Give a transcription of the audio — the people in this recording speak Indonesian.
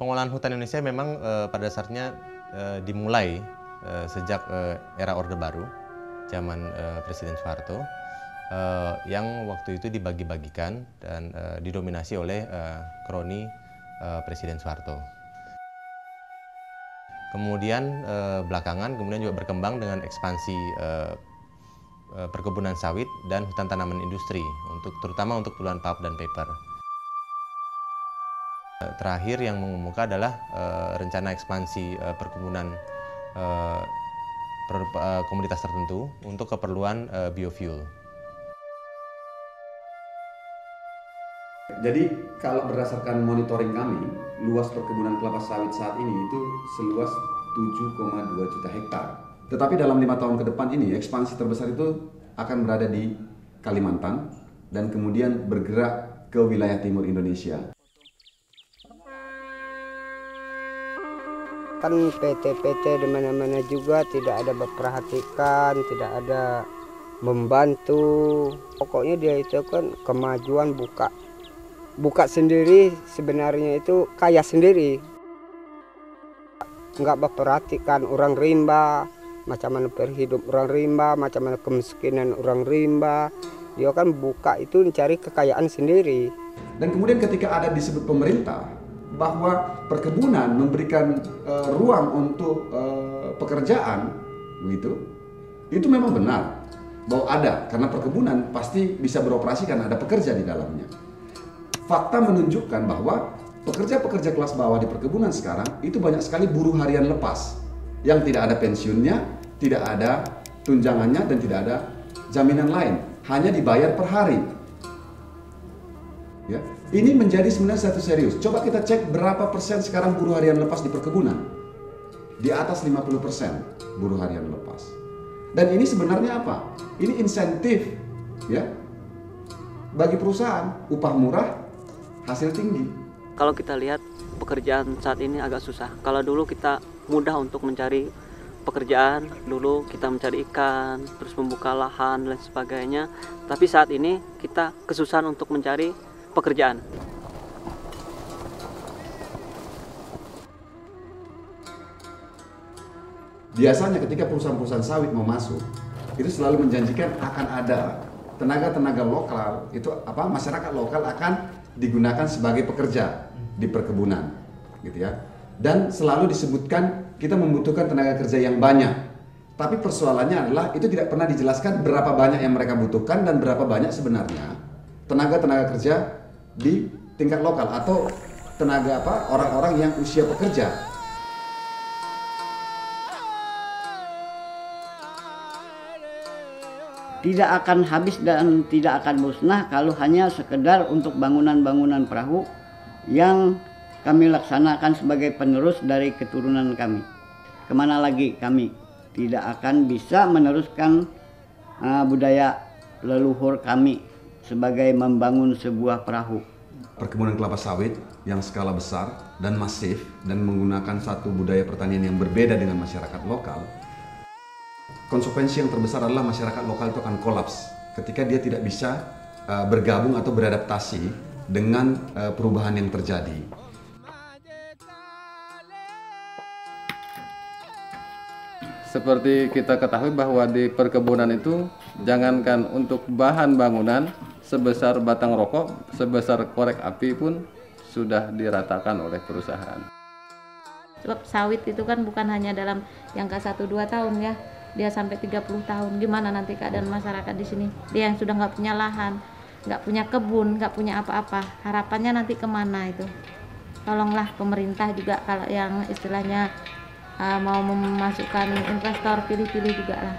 Pengolahan hutan Indonesia memang pada dasarnya dimulai sejak era Orde Baru, zaman Presiden Soeharto, yang waktu itu dibagi-bagikan dan didominasi oleh kroni Presiden Soeharto. Kemudian belakangan juga berkembang dengan ekspansi perkebunan sawit dan hutan tanaman industri, terutama untuk tulang pulp dan paper. Terakhir yang mengemuka adalah rencana ekspansi perkebunan komoditas tertentu untuk keperluan biofuel. Jadi kalau berdasarkan monitoring kami, luas perkebunan kelapa sawit saat ini itu seluas 7,2 juta hektar. Tetapi dalam 5 tahun ke depan ini, ekspansi terbesar itu akan berada di Kalimantan dan kemudian bergerak ke wilayah timur Indonesia. Kan PT-PT di mana-mana juga tidak ada memperhatikan, tidak ada membantu. Pokoknya dia itu kan kemajuan buka sendiri, sebenarnya itu kaya sendiri. Nggak memperhatikan orang rimba, macam mana berhidup orang rimba, macam mana kemiskinan orang rimba. Dia kan buka itu mencari kekayaan sendiri. Dan kemudian ketika ada disebut pemerintah bahwa perkebunan memberikan ruang untuk pekerjaan, begitu, itu memang benar bahwa ada, karena perkebunan pasti bisa beroperasi karena ada pekerja di dalamnya. Fakta menunjukkan bahwa pekerja-pekerja kelas bawah di perkebunan sekarang itu banyak sekali buruh harian lepas yang tidak ada pensiunnya, tidak ada tunjangannya, dan tidak ada jaminan lain, hanya dibayar per hari. Ya, ini menjadi sebenarnya satu serius. Coba kita cek berapa persen sekarang buruh harian lepas di perkebunan. Di atas 50% buruh harian lepas. Dan ini sebenarnya apa? Ini insentif, ya, bagi perusahaan, upah murah, hasil tinggi. Kalau kita lihat pekerjaan saat ini agak susah. Kalau dulu kita mudah untuk mencari pekerjaan, dulu kita mencari ikan, terus membuka lahan dan sebagainya. Tapi saat ini kita kesusahan untuk mencari pekerjaan. Biasanya ketika perusahaan-perusahaan sawit mau masuk, itu selalu menjanjikan akan ada tenaga-tenaga lokal, itu masyarakat lokal akan digunakan sebagai pekerja di perkebunan, gitu ya. Dan selalu disebutkan kita membutuhkan tenaga kerja yang banyak. Tapi persoalannya adalah itu tidak pernah dijelaskan berapa banyak yang mereka butuhkan dan berapa banyak sebenarnya tenaga-tenaga kerja di tingkat lokal atau tenaga orang-orang yang usia pekerja. Tidak akan habis dan tidak akan musnah kalau hanya sekedar untuk bangunan-bangunan perahu yang kami laksanakan sebagai penerus dari keturunan kami. Kemana lagi kami tidak akan bisa meneruskan budaya leluhur kami sebagai membangun sebuah perahu. Perkebunan kelapa sawit yang skala besar dan masif dan menggunakan satu budaya pertanian yang berbeda dengan masyarakat lokal. Konsekuensi yang terbesar adalah masyarakat lokal itu akan kolaps ketika dia tidak bisa bergabung atau beradaptasi dengan perubahan yang terjadi. Seperti kita ketahui bahwa di perkebunan itu jangankan untuk bahan bangunan sebesar batang rokok, sebesar korek api pun sudah diratakan oleh perusahaan. Sebab sawit itu kan bukan hanya dalam jangka 1-2 tahun ya, dia sampai 30 tahun. Gimana nanti keadaan masyarakat di sini? Dia yang sudah nggak punya lahan, nggak punya kebun, nggak punya apa-apa. Harapannya nanti kemana itu? Tolonglah pemerintah juga kalau yang istilahnya mau memasukkan investor, pilih-pilih juga lah.